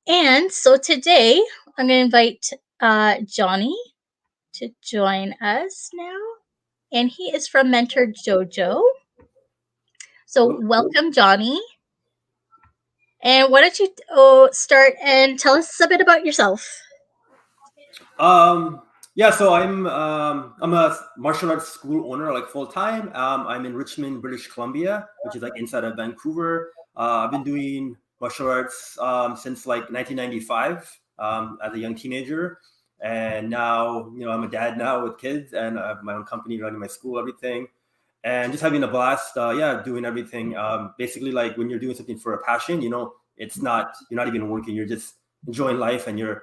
And so today I'm going to invite Johnny to join us now. And he is from Mentor Dojo. So Hello. welcome, Johnny. And why don't you start and tell us a bit about yourself? Um, yeah, so I'm a martial arts school owner, like full time. I'm in Richmond, British Columbia, which is like inside of Vancouver. I've been doing martial arts since like 1995 as a young teenager, and now I'm a dad now with kids, and I have my own company running my school, everything, and just having a blast. Yeah, doing everything. Basically, like when you're doing something for a passion, it's not you're not even working. You're just enjoying life, and you're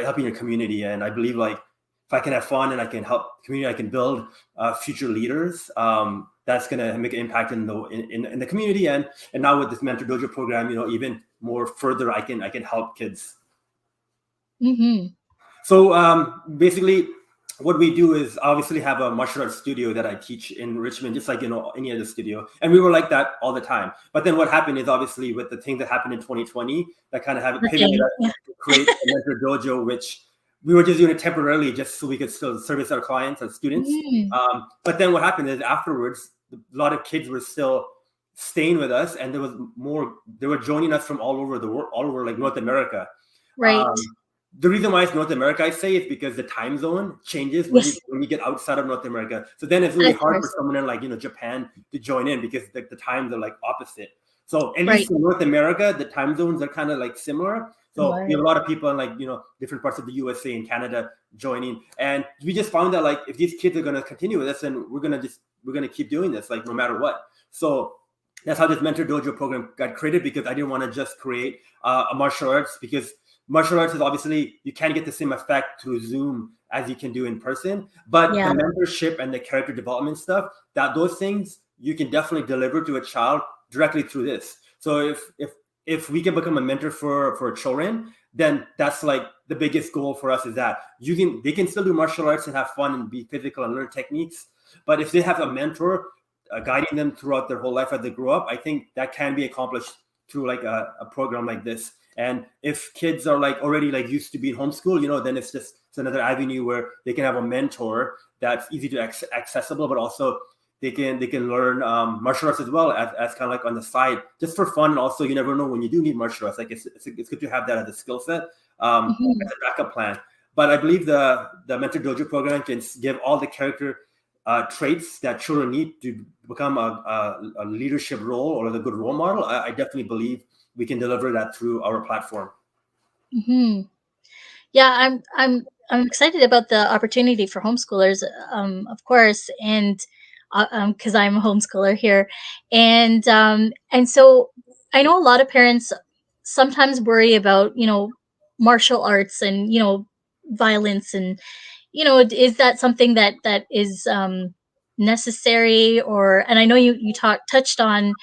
helping your community. And I believe like if I can have fun and I can help community, I can build future leaders. That's gonna make an impact in the community, and now with this Mentor Dojo program, even more further, I can help kids. Mm-hmm. So basically, what we do is obviously have a martial arts studio that I teach in Richmond, just like any other studio, and we were like that all the time. But then what happened is obviously with the thing that happened in 2020, that kind of have pivoted Okay. us Yeah. to create a Mentor Dojo, which we were just doing it temporarily, just so we could still service our clients and students. Mm, But then what happened is afterwards, a lot of kids were still staying with us, and there was more. They were joining us from all over the world, all over like North America. right. Um, the reason why it's North America, I say, is because the time zone changes when you Yes, when you get outside of North America. So then it's really of hard for course. someone in like Japan to join in because the times are like opposite. So at Right. least in North America, the time zones are kind of like similar. So we have a lot of people in like different parts of the USA and Canada joining, and we just found that like if these kids are gonna continue with us, then we're gonna keep doing this like no matter what. So that's how this Mentor Dojo program got created, because I didn't want to just create a martial arts, because martial arts is obviously you can't get the same effect through Zoom as you can do in person. But the Yeah. mentorship and the character development stuff, that those things you can definitely deliver to a child directly through this. So if we can become a mentor for children, then that's like the biggest goal for us, is that they can still do martial arts and have fun and be physical and learn techniques. But if they have a mentor guiding them throughout their whole life as they grow up, I think that can be accomplished through like a program like this. And if kids are like already like used to being homeschooled, then it's another avenue where they can have a mentor that's easy to accessible, but also they can learn martial arts as well as kind of like on the side, just for fun. And also, you never know when you do need martial arts. Like it's good to have that as a skill set, as Mhm. a backup plan. But I believe the Mentor Dojo program can give all the character traits that children need to become a leadership role or a good role model. I definitely believe we can deliver that through our platform. Mhm. Yeah, I'm excited about the opportunity for homeschoolers, of course, and because I'm a homeschooler here, and so I know a lot of parents sometimes worry about martial arts and violence and is that something that is necessary, or and I know you touched on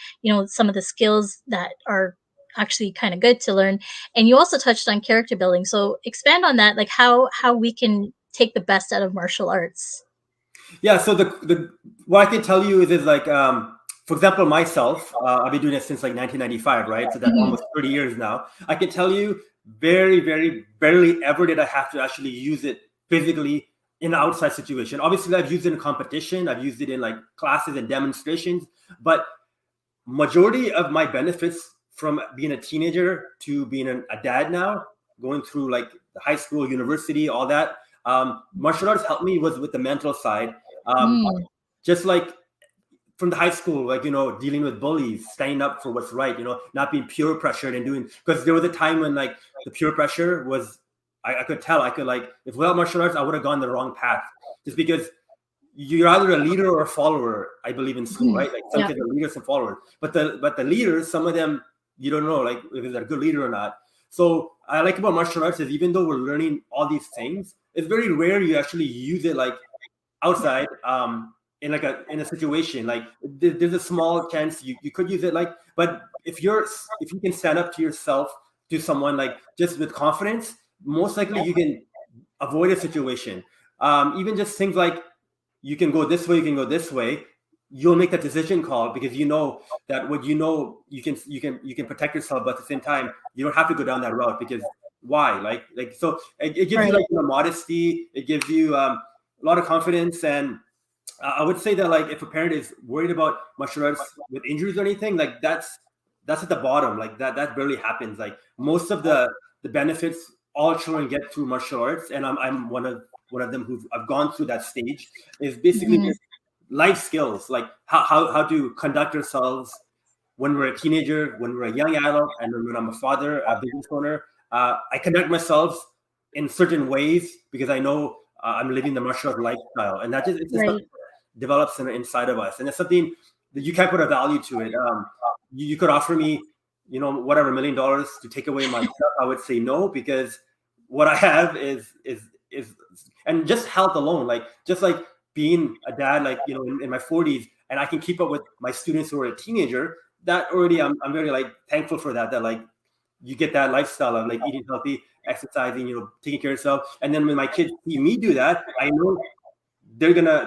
some of the skills that are actually kind of good to learn, and you also touched on character building, so expand on that, like how we can take the best out of martial arts. Yeah. So the what I can tell you is like for example, myself, I've been doing it since like 1995, right? So that's Mhm. almost 30 years now. I can tell you very, very barely ever did I have to actually use it physically in an outside situation. Obviously, I've used it in competition, I've used it in like classes and demonstrations, but majority of my benefits from being a teenager to being a dad now, going through like the high school, university, all that, martial arts helped me was with the mental side. um, Mm. just like from the high school, like dealing with bullies, standing up for what's right, not being peer pressured and doing, because there was a time when like the peer pressure was, I could tell, I could like, if without martial arts I would have gone the wrong path, just because you're either a leader or a follower. I believe in school, Mhm. right? Like some Yeah. kids are leaders and followers, but the leaders, some of them you don't know like if they're a good leader or not. So I like about martial arts is even though we're learning all these things, it's very rare you actually use it like outside, in a situation like there's a small chance you could use it, like, but if you can stand up to yourself, to someone, like just with confidence, most likely you can avoid a situation. Even just things like you can go this way, you can go this way. you'll make that decision call because you know that what you can protect yourself, but at the same time you don't have to go down that route because why? Like so it gives you Right. like modesty. It gives you a lot of confidence, and I would say that like if a parent is worried about martial arts with injuries or anything, like that's at the bottom. Like that barely happens. Like most of the benefits all children get through martial arts, and I'm one of them who've I've gone through that stage. Is basically Mhm. just life skills, like how to conduct ourselves when we're a teenager, when we're a young adult, and when I'm a father, a business owner. I conduct myself in certain ways because I know I'm living the martial art lifestyle, and that just it's just Right. develops inside of us, and it's something that you can't put a value to it. You could offer me, whatever $1 million to take away my stuff. I would say no because what I have is and just health alone, like just like being a dad, like in my 40s, and I can keep up with my students who are a teenager. That already, I'm very like thankful for that. That like you get that lifestyle of like eating healthy, exercising, taking care of yourself, and then when my kids see me do that, I know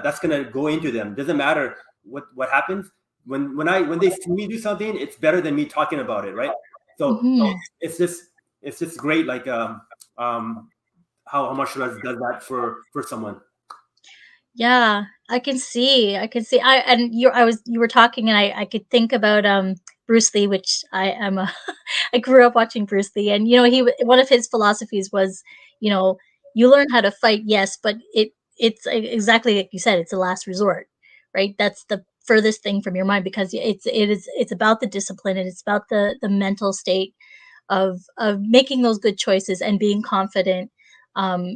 that's gonna go into them. Doesn't matter what happens when they see me do something, it's better than me talking about it, right? So Mhm. it's just great, like um how martial arts does that for someone. Yeah, I can see. I can see. You were talking and I could think about Bruce Lee, which I am a I grew up watching Bruce Lee, and one of his philosophies was, you know, you learn how to fight, yes, but exactly like you said, it's a last resort, right? That's the furthest thing from your mind because it's about the discipline and it's about the mental state of making those good choices and being confident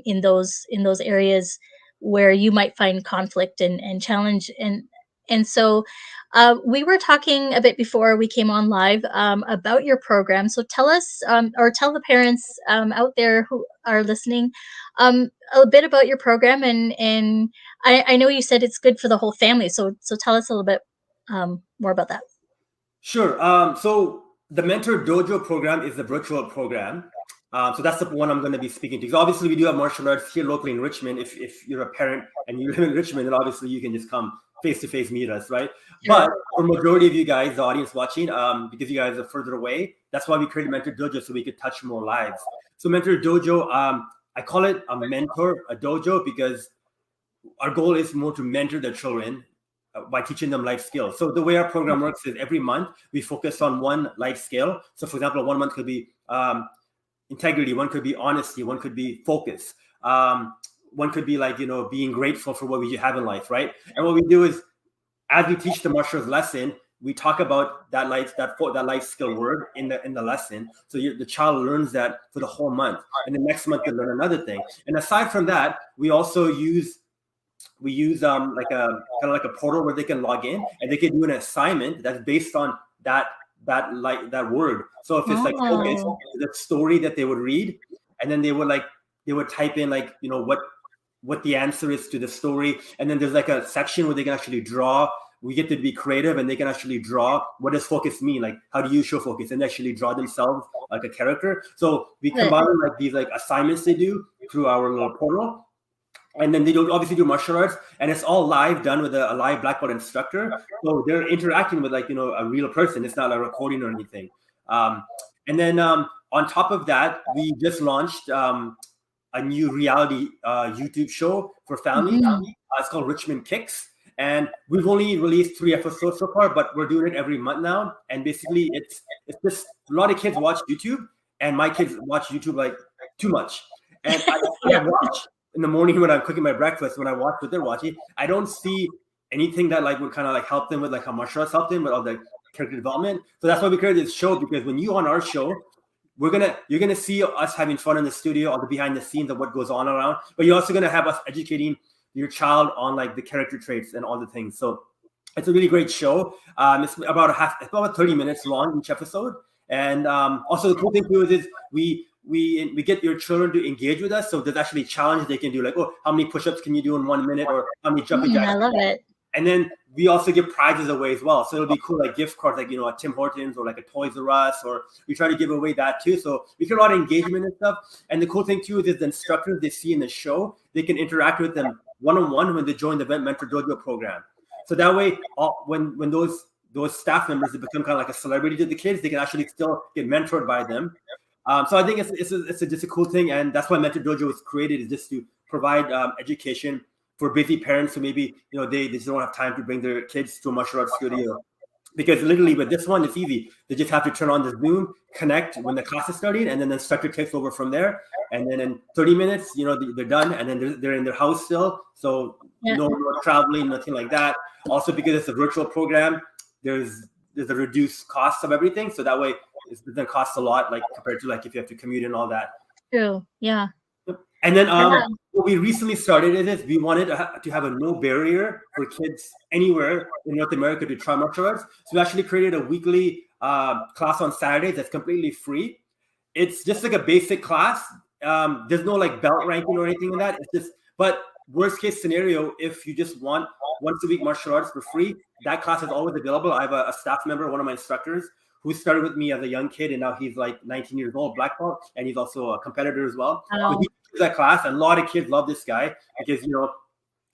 in those areas where you might find conflict and challenge and so we were talking a bit before we came on live about your program. So tell us or tell the parents out there who are listening a bit about your program and I know you said it's good for the whole family. So tell us a little bit more about that. Sure. So the Mentor Dojo program is the virtual program. So that's the one I'm going to be speaking to. Because obviously we do have martial arts here locally in Richmond. If you're a parent and you live in Richmond, then obviously you can just come face to face meet us, right? But Sure. for majority of you guys, the audience watching, because you guys are further away, that's why we created Mentor Dojo so we could touch more lives. So Mentor Dojo, I call it a dojo, because our goal is more to mentor the children by teaching them life skills. So the way our program works is every month we focus on one life skill. So for example, 1 month could be integrity, one could be honesty, one could be focus, one could be like being grateful for what we have in life, right? And what we do is, as we teach the martial arts lesson, we talk about that life skill word in the lesson. So the child learns that for the whole month, and the next month they learn another thing. And aside from that, we use like a kind of like a portal where they can log in and they can do an assignment that's based on that word. So if it's like focus, Oh, the story that they would read, and then they would type in like what the answer is to the story, and then there's like a section where they can actually draw. We get to be creative, and they can actually draw what does focus mean, like how do you show focus, and actually draw themselves like a character. So we love it. combine like these like assignments they do through our little portal, and then they do obviously do martial arts, and it's all live, done with a live black belt instructor. So they're interacting with like a real person. It's not a recording or anything. And then on top of that, we just launched a new reality YouTube show for families. Mhm. It's called Richmond Kicks, and we've only released 3 episodes so far, but we're doing it every month now. And basically, it's just a lot of kids watch YouTube, and my kids watch YouTube like too much. And I Yeah. watch in the morning when I'm cooking my breakfast. When I watch what they're watching, I don't see anything that like would kind of like help them with like how martial arts help them with all the character development. So that's why we created this show, because when you on our show, you're gonna see us having fun in the studio, all the behind the scenes of what goes on around, but you're also gonna have us educating your child on like the character traits and all the things. So it's a really great show. It's about 30 minutes long each episode. And also the cool thing too is we get your children to engage with us. So there's actually a challenge they can do, like, oh, how many push-ups can you do in 1 minute, or how many jumping Mm, jacks. I love it. And then we also give prizes away as well. So it'll be cool, like gift cards, like a Tim Hortons or like a Toys R Us, or we try to give away that too. So we get a lot of engagement and stuff. And the cool thing too is the instructors they see in the show, they can interact with them one-on-one when they join the Mentor Dojo program. So that way, when those staff members, they become kind of like a celebrity to the kids, they can actually still get mentored by them. So I think just a cool thing, and that's why Mentor Dojo was created, is just to provide education for busy parents who maybe they just don't have time to bring their kids to a martial arts studio. Because literally with this one, it's easy. They just have to turn on the Zoom, connect when the class is starting, and then the instructor takes over from there. And then in 30 minutes, they're done, and then they're in their house still. So Yeah. no traveling, nothing like that. Also, because it's a virtual program, there's a reduced cost of everything. So that way, it doesn't cost a lot, like compared to like if you have to commute and all that. True. Yeah. And then Yeah. what we recently started is we wanted to have a no barrier for kids anywhere in North America to try martial arts. So we actually created a weekly class on Saturdays that's completely free. It's just like a basic class. There's no like belt ranking or anything in that. It's just, but worst case scenario, if you just want once a week martial arts for free, that class is always available. I have a staff member, one of my instructors, who started with me as a young kid, and now he's like 19 years old, black belt, and he's also a competitor as well. So he teaches that class, and a lot of kids love this guy because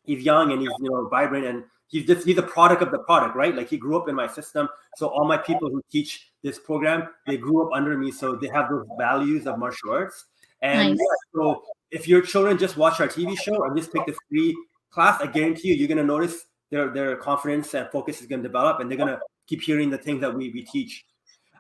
he's young and he's vibrant, and he's a product of the product, right? Like he grew up in my system, so all my people who teach this program, they grew up under me, so they have those values of martial arts. And Nice. so if your children just watch our TV show and just take the free class, I guarantee you're going to notice their confidence and focus is going to develop, and they're going to keep hearing the things that we teach.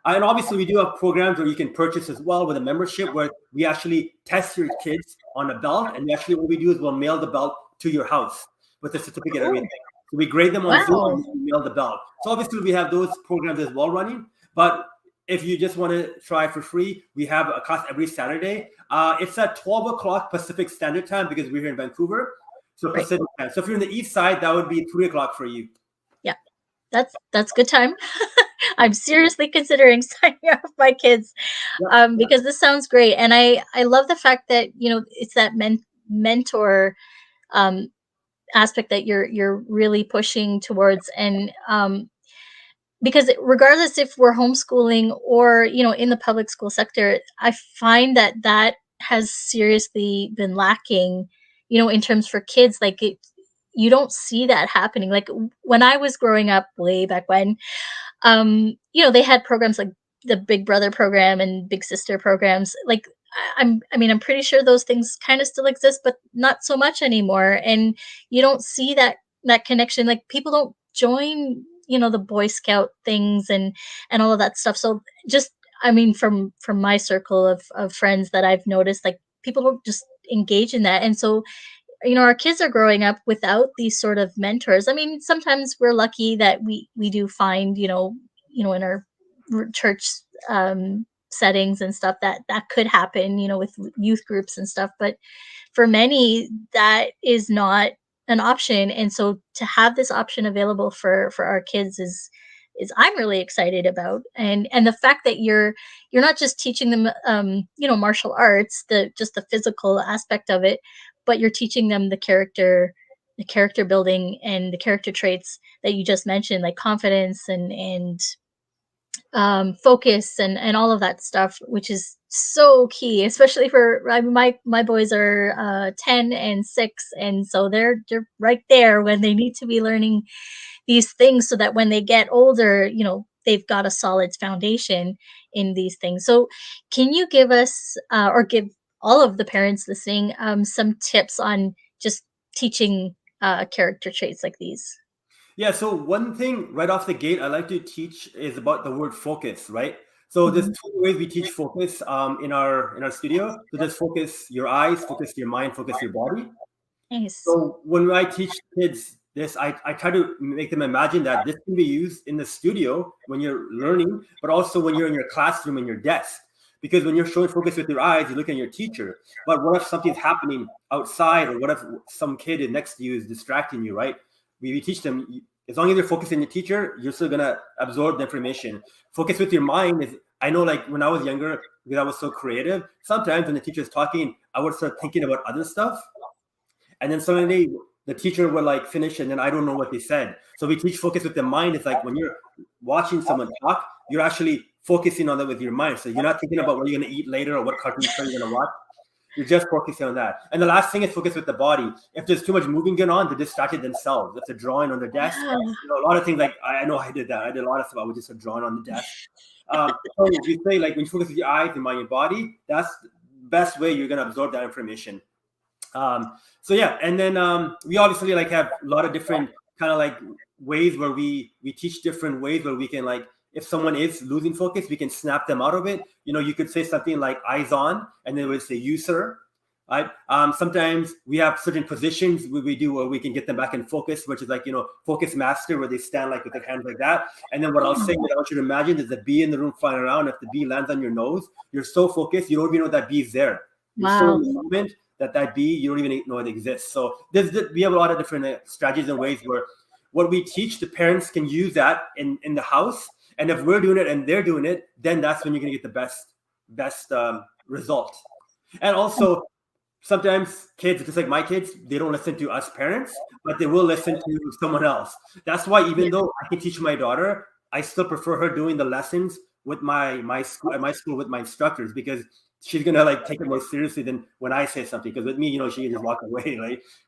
And obviously, we do have programs where you can purchase as well with a membership, where we actually test your kids on a belt. And actually, what we do is we'll mail the belt to your house with a certificate and everything. So we grade them on Zoom and we mail the belt. So obviously, we have those programs as well running. But if you just want to try for free, we have a class every Saturday. It's at 12 o'clock Pacific Standard Time because we're here in Vancouver. So Pacific time. So if you're in the east side, that would be 3 o'clock for you. Yeah, that's good time. I'm seriously considering signing up my kids because this sounds great, and I love the fact that it's that mentor aspect that you're really pushing towards, and because regardless if we're homeschooling or in the public school sector, I find that has seriously been lacking, in terms for kids. Like you don't see that happening. Like when I was growing up way back when, they had programs like the Big Brother program and Big Sister programs. Like I'm pretty sure those things kind of still exist, but not so much anymore. And you don't see that connection. Like people don't join, the Boy Scout things and all of that stuff. So just from my circle of friends that I've noticed, like people don't just engage in that. And so our kids are growing up without these sort of mentors. I mean, sometimes we're lucky that we do find, in our church settings and stuff that could happen, with youth groups and stuff. But for many, that is not an option. And so to have this option available for our kids is I'm really excited about. And the fact that you're not just teaching them martial arts, the physical aspect of it, but you're teaching them the character building and the character traits that you just mentioned, like confidence and focus and all of that stuff, which is so key, especially for my boys are 10 and 6, and so they're right there when they need to be learning these things so that when they get older, they've got a solid foundation in these things. So can you give us or give all of the parents listening some tips on just teaching character traits like these? Yeah, so one thing right off the gate I like to teach is about the word focus, right? So there's Mhm. two ways we teach focus in our studio. So there's focus your eyes, focus your mind, focus your body. Nice. So when I teach kids this, I try to make them imagine that this can be used in the studio when you're learning, but also when you're in your classroom and your desk. Because when you're showing focus with your eyes, you look at your teacher. But what if something's happening outside, or what if some kid is next to you is distracting you, right? We teach them, as long as you're focusing on your teacher, you're still gonna absorb the information. Focus with your mind is, I know, like when I was younger, because I was so creative, sometimes when the teacher's talking, I would start thinking about other stuff. And then suddenly the teacher would like finish, and then I don't know what they said. So we teach focus with the mind. It's like when you're watching someone talk, you're actually focusing on that with your mind. So you're not thinking about what you're going to eat later or what cartoon show you're going to watch. You're just focusing on that. And the last thing is focus with the body. If there's too much moving going on, they're distracted themselves. If they're drawing on their desk, Yeah. a lot of things like I know I did that. I did a lot of stuff. I would just start drawing on the desk. So we say like when you focus with your eyes and mind your body, that's the best way you're gonna absorb that information. So yeah, and then we obviously like have a lot of different kind of like ways where we teach different ways where we can like if someone is losing focus, we can snap them out of it. You could say something like eyes on, and then we say you sir. Right. Sometimes we have certain positions we do where we can get them back in focus, which is like focus master, where they stand like with their hands like that. And then what I'll say is I want you to imagine there's a bee in the room flying around. If the bee lands on your nose, you're so focused you don't even know that bee's there. You're so Wow. in the moment that bee you don't even know it exists. So we have a lot of different strategies and ways where what we teach the parents can use that in the house. And if we're doing it and they're doing it, then that's when you're gonna get the best result. And also sometimes kids, just like my kids, they don't listen to us parents, but they will listen to someone else. That's why even though I can teach my daughter, I still prefer her doing the lessons with my school at my school with my instructors, because she's gonna like take it more seriously than when I say something. Because with me, she can just walk away,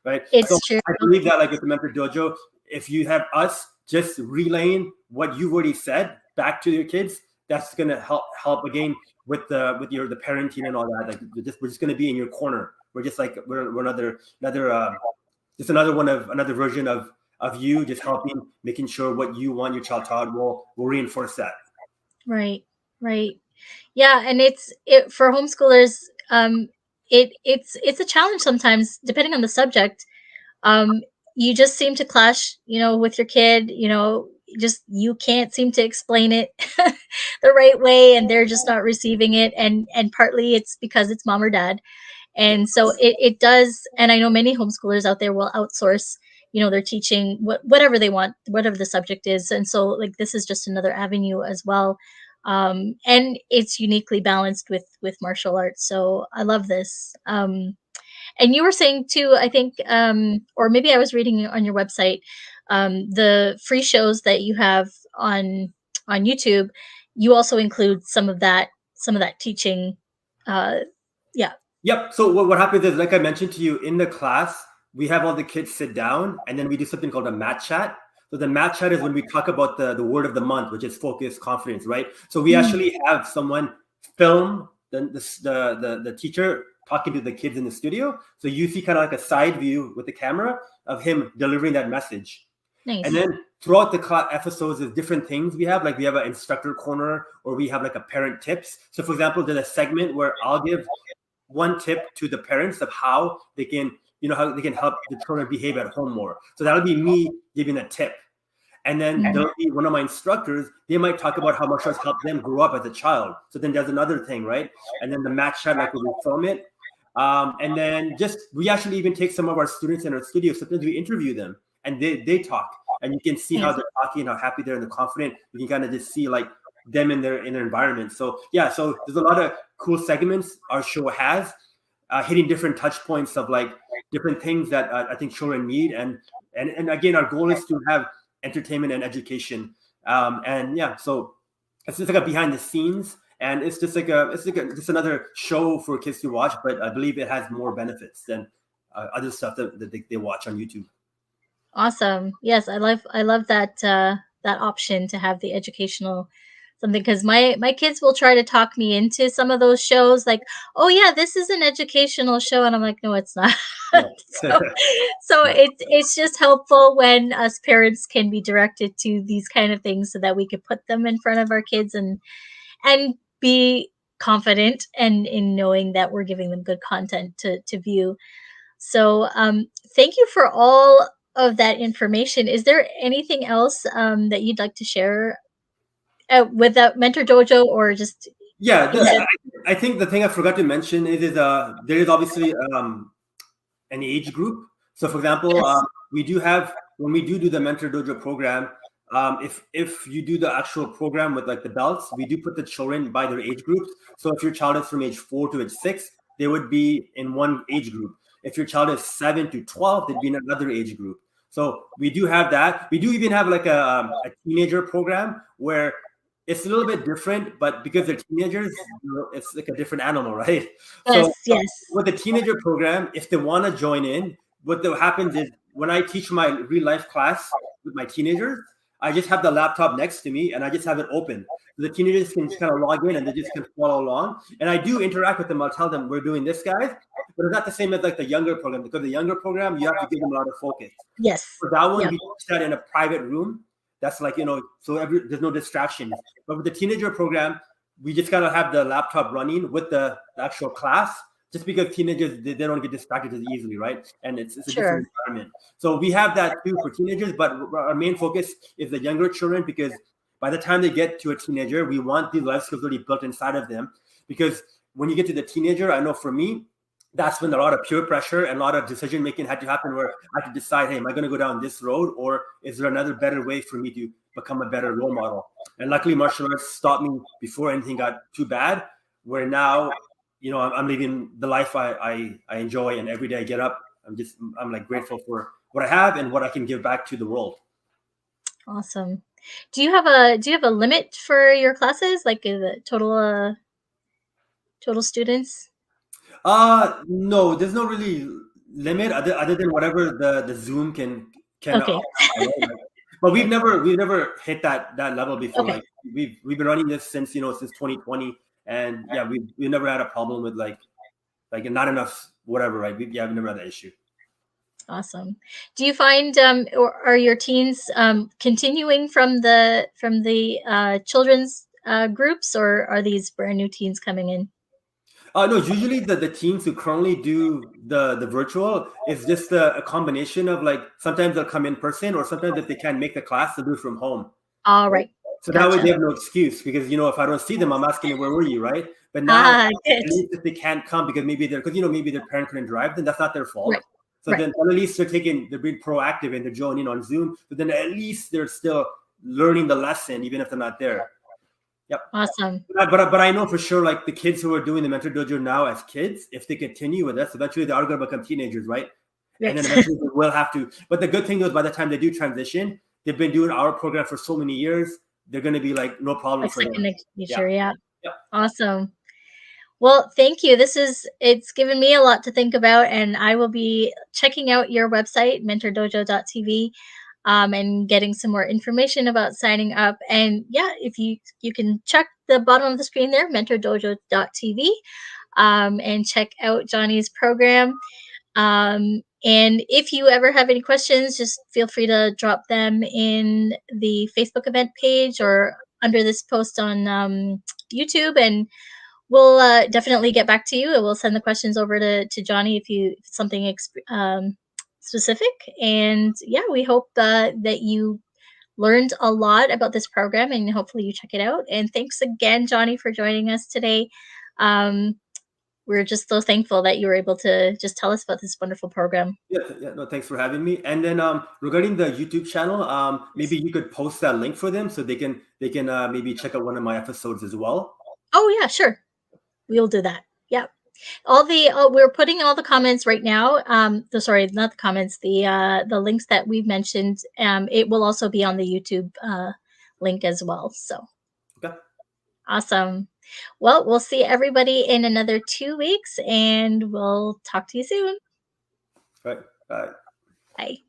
right? So It's true. I believe that like with the Mentor Dojo, if you have us just relaying what you've already said back to your kids, that's gonna help again with the parenting and all that. Like we're just gonna be in your corner. We're just like we're another just another version of you, just helping, making sure what you want your child taught will reinforce that. Right. Right. Yeah, and for homeschoolers, it's a challenge sometimes, depending on the subject. Um, you just seem to clash, with your kid. Just you can't seem to explain it the right way, and they're just not receiving it. And partly it's because it's mom or dad, and so it does. And I know many homeschoolers out there will outsource, their teaching, whatever they want, whatever the subject is. And so like this is just another avenue as well. And it's uniquely balanced with martial arts. So I love this. And you were saying too, I think, or maybe I was reading on your website, the free shows that you have on YouTube, you also include some of that teaching. Uh, yeah. Yep. So what happens is, like I mentioned to you, in the class, we have all the kids sit down and then we do something called a mat chat. So the mat chat is when we talk about the word of the month, which is focus, confidence, right? So we Mm, actually have someone film the teacher talking to the kids in the studio. So you see kind of like a side view with the camera of him delivering that message. And nice. then throughout the episodes, there's different things we have. Like we have an instructor corner, or we have like a parent tips. So for example, there's a segment where I'll give one tip to the parents of how they can, how they can help the children behave at home more. So that'll be me giving a tip. And then Mm, there'll be one of my instructors, they might talk about how martial arts helped them grow up as a child. So then there's another thing, right? And then the match chat, like when we film it. And then we actually even take some of our students in our studio. Sometimes we interview them and they talk. And you can see how nice. they're talking, how happy they're and they're confident. You can kind of just see like them in their environment. So yeah, so there's a lot of cool segments our show has, hitting different touch points of like different things that I think children need. And again, our goal is to have entertainment and education. And yeah, so it's just like a behind the scenes, and it's just like just another show for kids to watch. But I believe it has more benefits than other stuff that they watch on YouTube. Awesome. Yes, I love that option to have the educational something, because my kids will try to talk me into some of those shows, like, oh yeah, this is an educational show, and I'm like, no, it's not. Yeah. so so it's just helpful when us parents can be directed to these kind of things so that we could put them in front of our kids and be confident and in knowing that we're giving them good content to view. So, thank you for all of that information. Is there anything else that you'd like to share with that Mentor Dojo, or just Yeah, in general? I think the thing I forgot to mention is there is obviously an age group. So, for example, Yes. we do have when we do the Mentor Dojo program. If you do the actual program with like the belts, we do put the children by their age groups. So, if your child is from age 4 to age 6, they would be in one age group. If your child is 7 to 12, they'd be in another age group. So we do have that. We do even have like a teenager program where it's a little bit different, but because they're teenagers, it's like a different animal, right? So Yes, yes. with the teenager program, if they want to join in, happens is when I teach my real life class with my teenagers, I just have the laptop next to me and I just have it open. So the teenagers can just kind of log in and they just can follow along. And I do interact with them. I'll tell them we're doing this, guys, but it's not the same as like the younger program, because the younger program you have to give them a lot of focus. Yes. For that one, Yep. we teach that in a private room. That's like, so there's no distractions. But with the teenager program, we just gotta have the laptop running with the actual class, just because teenagers they don't get distracted as easily, right? And it's a Sure. different environment. So we have that too for teenagers, but our main focus is the younger children, because by the time they get to a teenager, we want these life skills already built inside of them. Because when you get to the teenager, I know for me, that's when a lot of peer pressure and a lot of decision making had to happen, where I had to decide, hey, am I going to go down this road, or is there another better way for me to become a better role model? And luckily, martial arts stopped me before anything got too bad, where now, I'm living the life I enjoy, and every day I get up, I'm like grateful for what I have and what I can give back to the world. Awesome. Do you have a limit for your classes, like the total students? No, there's no really limit other than whatever the Zoom can Okay. occupy, right? But we've never hit that level before. Okay. Like we've been running this since 2020, and yeah, we never had a problem with like not enough whatever, right? We've never had that issue. Awesome. Do you find or are your teens continuing from the children's groups, or are these brand new teens coming in? No, usually the teams who currently do the virtual is just a combination of, like, sometimes they'll come in person, or sometimes if they can't make the class, they'll do it from home. All right. So that way Gotcha. they have no excuse, because if I don't see them, I'm asking them, where were you, right? But now, Ah, good. at least if they can't come because maybe their parent couldn't drive, then that's not their Right. fault. So Right. then at least they're being proactive and they're joining on Zoom. But then at least they're still learning the lesson, even if they're not there. Yep. Awesome. But I know for sure, like, the kids who are doing the Mentor Dojo now as kids, if they continue with us, eventually they are going to become teenagers, right? And then Right. eventually they will have to. But the good thing is, by the time they do transition, they've been doing our program for so many years, they're going to be like no problem Like for second them. Yeah. nature. Yeah. Yeah. Awesome. Well, thank you. It's given me a lot to think about, and I will be checking out your website, mentordojo.tv, and getting some more information about signing up. And yeah, if you can check the bottom of the screen there, mentordojo.tv, and check out Johnny's program. And if you ever have any questions, just feel free to drop them in the Facebook event page or under this post on YouTube, and we'll definitely get back to you. And we'll send the questions over to Johnny if it's something specific. And yeah, we hope that you learned a lot about this program, and hopefully you check it out. And thanks again, Johnny, for joining us today. Um, we're just so thankful that you were able to just tell us about this wonderful program. Yeah, yeah, no, thanks for having me. And then regarding the YouTube channel, maybe you could post that link for them so they can maybe check out one of my episodes as well. Oh yeah, sure. We'll do that. Yeah. We're putting all the comments right now. Sorry, not the comments. The links that we've mentioned. It will also be on the YouTube link as well. So Okay. awesome. Well, we'll see everybody in another 2 weeks, and we'll talk to you soon. Right. Bye. Bye.